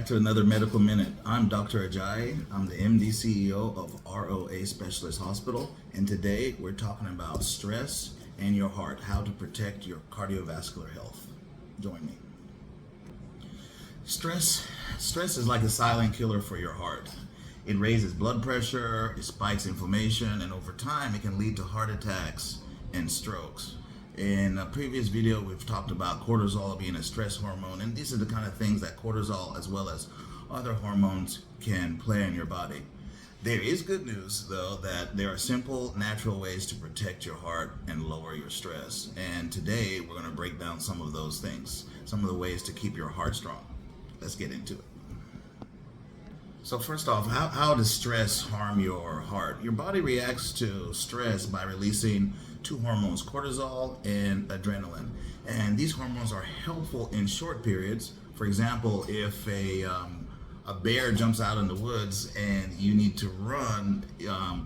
to another Medical Minute. I'm Dr. Ajayi. I'm the MD CEO of ROA Specialist Hospital, and today we're talking about stress and your heart, how to protect your cardiovascular health. Join me. Stress is like a silent killer for your heart. It raises blood pressure, it spikes inflammation, and over time it can lead to heart attacks and strokes. In a previous video, we've talked about cortisol being a stress hormone, and these are the kind of things that cortisol, as well as other hormones, can play in your body. There is good news, though, that there are simple, natural ways to protect your heart and lower your stress. And today, we're going to break down some of those things, some of the ways to keep your heart strong. Let's get into it. So first off, how does stress harm your heart? Your body reacts to stress by releasing two hormones, cortisol and adrenaline. And these hormones are helpful in short periods. For example, if a bear jumps out in the woods and you need to run,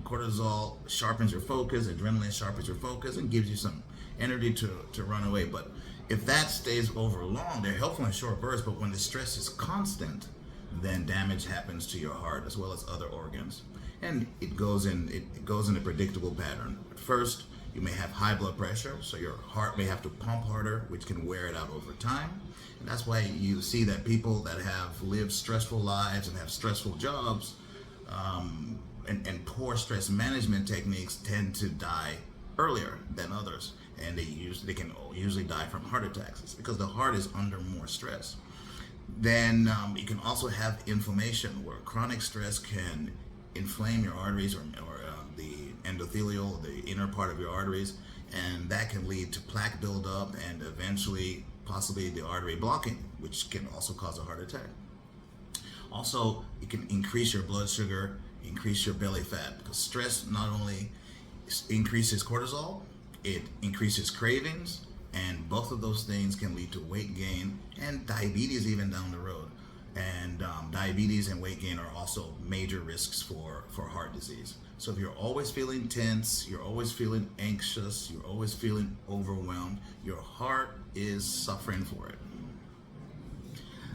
cortisol sharpens your focus, adrenaline sharpens your focus and gives you some energy to run away. But if that stays over long, they're helpful in short bursts, but when the stress is constant, then damage happens to your heart as well as other organs. And it goes in a predictable pattern. At first, you may have high blood pressure, so your heart may have to pump harder, which can wear it out over time. And that's why you see that people that have lived stressful lives and have stressful jobs and poor stress management techniques tend to die earlier than others. And they can usually die from heart attacks. It's because the heart is under more stress. Then you can also have inflammation, where chronic stress can inflame your arteries or the endothelial, the inner part of your arteries, and that can lead to plaque buildup and eventually possibly the artery blocking, which can also cause a heart attack. Also, it can increase your blood sugar, increase your belly fat, because stress not only increases cortisol, it increases cravings, and both of those things can lead to weight gain and diabetes even down the road. And diabetes and weight gain are also major risks for heart disease. So if you're always feeling tense, you're always feeling anxious, you're always feeling overwhelmed, your heart is suffering for it.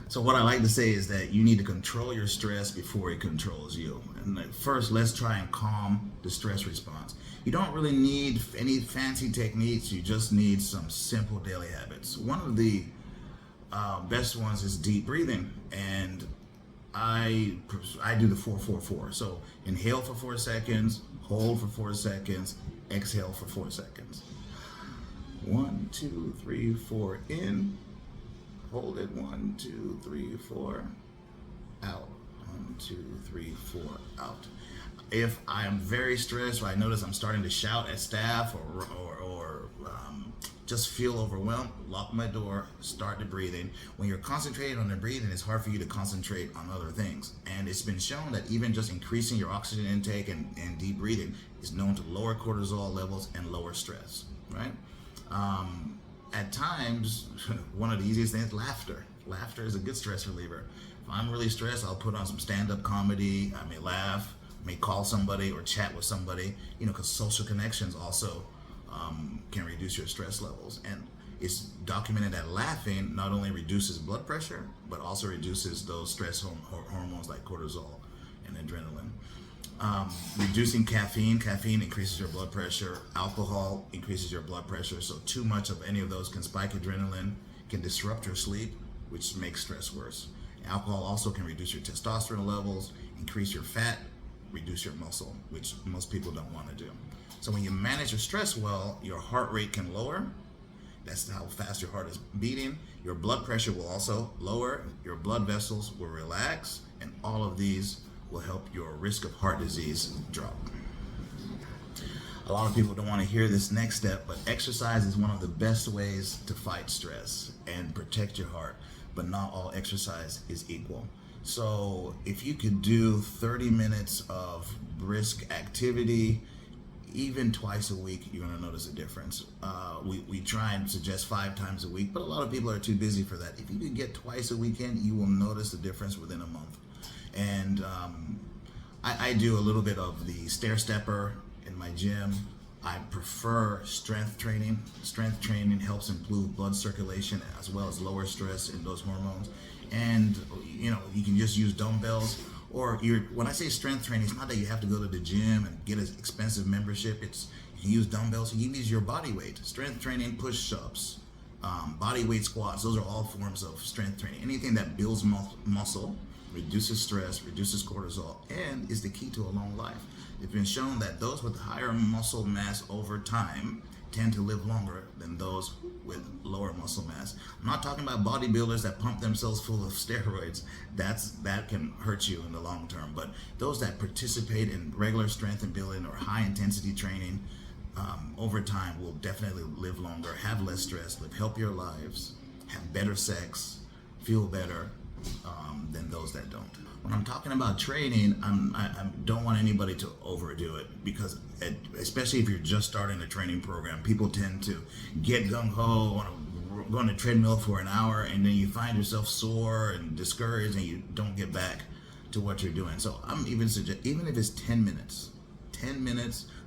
So what I like to say is that you need to control your stress before it controls you. And first, let's try and calm the stress response. You don't really need any fancy techniques, you just need some simple daily habits. One of the best ones is deep breathing, and I do the 4-4-4. So inhale for 4 seconds, hold for 4 seconds, exhale for 4 seconds. 1, 2, 3, 4 in, hold it, 1, 2, 3, 4 out, 1, 2, 3, 4 out. If I am very stressed, or I notice I'm starting to shout at staff or just feel overwhelmed, lock my door, start the breathing. When you're concentrating on the breathing, it's hard for you to concentrate on other things. And it's been shown that even just increasing your oxygen intake and deep breathing is known to lower cortisol levels and lower stress, right? At times, one of the easiest things is laughter. Laughter is a good stress reliever. If I'm really stressed, I'll put on some stand-up comedy. I may laugh, may call somebody or chat with somebody, because social connections also can reduce your stress levels. And it's documented that laughing not only reduces blood pressure, but also reduces those stress hormones like cortisol and adrenaline. Reducing caffeine. Caffeine increases your blood pressure. Alcohol increases your blood pressure. So too much of any of those can spike adrenaline, can disrupt your sleep, which makes stress worse. Alcohol also can reduce your testosterone levels, increase your fat, reduce your muscle, which most people don't want to do. So when you manage your stress well, your heart rate can lower. That's how fast your heart is beating. Your blood pressure will also lower. Your blood vessels will relax, and all of these will help your risk of heart disease drop. A lot of people don't want to hear this next step, but exercise is one of the best ways to fight stress and protect your heart, but not all exercise is equal. So if you could do 30 minutes of brisk activity, even twice a week, you're going to notice a difference. We try and suggest 5 times a week, but a lot of people are too busy for that. If you could get twice a weekend, you will notice the difference within a month. And I do a little bit of the stair stepper in my gym. I prefer strength training. Strength training helps improve blood circulation as well as lower stress in those hormones. And you can just use dumbbells. Or when I say strength training, it's not that you have to go to the gym and get an expensive membership. It's you can use dumbbells. You can use your body weight. Strength training, push-ups, body weight squats. Those are all forms of strength training. Anything that builds muscle, reduces stress, reduces cortisol, and is the key to a long life. It's been shown that those with higher muscle mass over time tend to live longer than those with lower muscle mass. I'm not talking about bodybuilders that pump themselves full of steroids. That can hurt you in the long term. But those that participate in regular strength and building or high intensity training over time will definitely live longer, have less stress, live healthier lives, have better sex, feel better than those that don't. When I'm talking about training, I don't want anybody to overdo it, because especially if you're just starting a training program, people tend to get gung-ho, want to go on a treadmill for an hour, and then you find yourself sore and discouraged and you don't get back to what you're doing. So I'm even if it's 10 minutes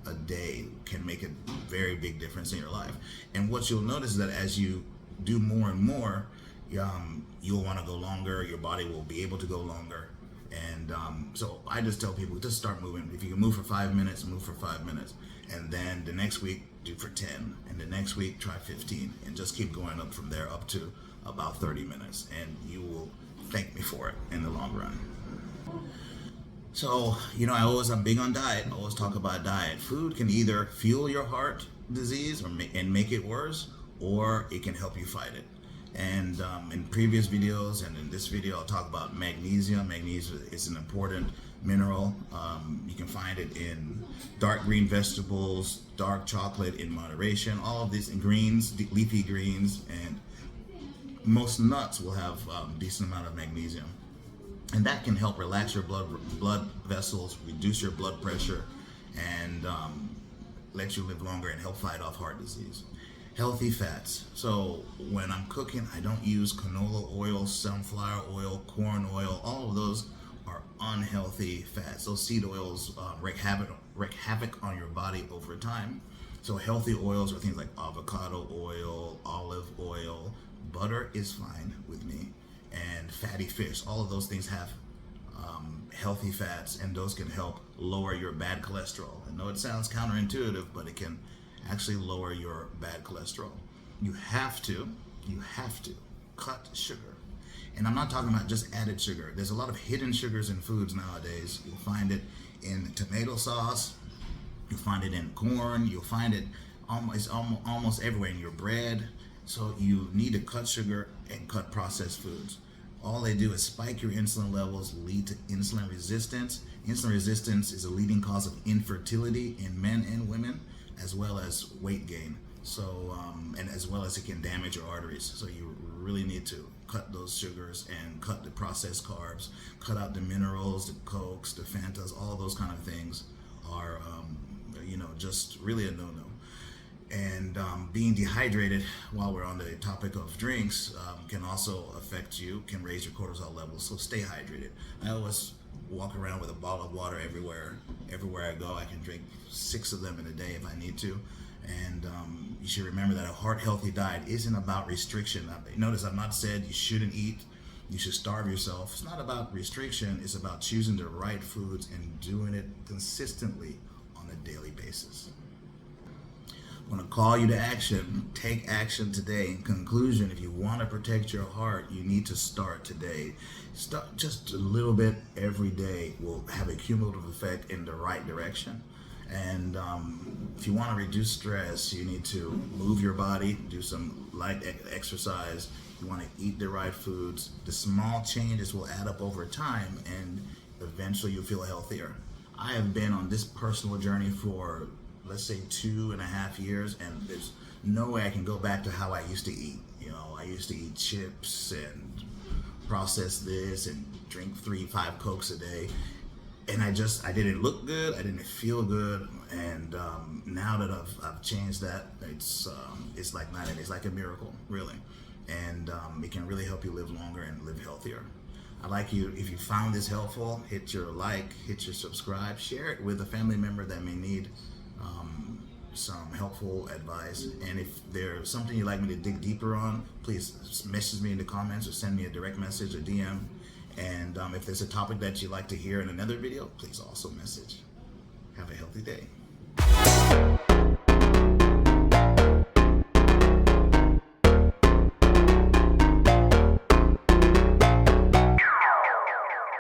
a day can make a very big difference in your life. And what you'll notice is that as you do more and more, you'll want to go longer, your body will be able to go longer. And so I just tell people, just start moving. If you can move for 5 minutes, move for 5 minutes. And then the next week, do for 10. And the next week, try 15. And just keep going up from there up to about 30 minutes. And you will thank me for it in the long run. So, I'm big on diet. I always talk about diet. Food can either fuel your heart disease and make it worse, or it can help you fight it. And in previous videos and in this video, I'll talk about magnesium. Magnesium is an important mineral. You can find it in dark green vegetables, dark chocolate in moderation, all of these in greens, leafy greens, and most nuts will have a decent amount of magnesium. And that can help relax your blood vessels, reduce your blood pressure, and let you live longer and help fight off heart disease. Healthy fats. So when I'm cooking, I don't use canola oil, sunflower oil, corn oil. All of those are unhealthy fats. Those seed oils wreak havoc on your body over time. So healthy oils are things like avocado oil, olive oil, butter is fine with me, and fatty fish. All of those things have healthy fats, and those can help lower your bad cholesterol. I know it sounds counterintuitive, but it can actually lower your bad cholesterol. You have to cut sugar. And I'm not talking about just added sugar. There's a lot of hidden sugars in foods nowadays. You'll find it in tomato sauce, you'll find it in corn, you'll find it almost everywhere in your bread. So you need to cut sugar and cut processed foods. All they do is spike your insulin levels, lead to insulin resistance. Insulin resistance is a leading cause of infertility in men and women, as well as weight gain. So, and as well as it can damage your arteries. So you really need to cut those sugars and cut the processed carbs, cut out the minerals, the Cokes, the Fantas, all those kind of things are, just really a no-no. And being dehydrated, while we're on the topic of drinks, can also affect you, can raise your cortisol levels. So stay hydrated. I always walk around with a bottle of water everywhere I go. I can drink 6 of them in a day if I need to. And you should remember that a heart-healthy diet isn't about restriction. Notice I've not said you shouldn't eat, you should starve yourself. It's not about restriction. It's about choosing the right foods and doing it consistently on a daily basis. I want to call you to action. Take action today. In conclusion, if you want to protect your heart, you need to start today. Start just a little bit every day will have a cumulative effect in the right direction. And if you want to reduce stress, you need to move your body, do some light exercise. You want to eat the right foods. The small changes will add up over time, and eventually you'll feel healthier. I have been on this personal journey for, let's say, 2.5 years, and there's no way I can go back to how I used to eat. I used to eat chips and process this and drink 3-5 Cokes a day. And I didn't look good, I didn't feel good, and now that I've changed that, it's like night and day. It's like a miracle, really, and it can really help you live longer and live healthier. I'd like you, if you found this helpful, hit your like, hit your subscribe, share it with a family member that may need some helpful advice. And if there's something you'd like me to dig deeper on, please message me in the comments or send me a direct message or DM. And if there's a topic that you'd like to hear in another video, please also message. Have a healthy day.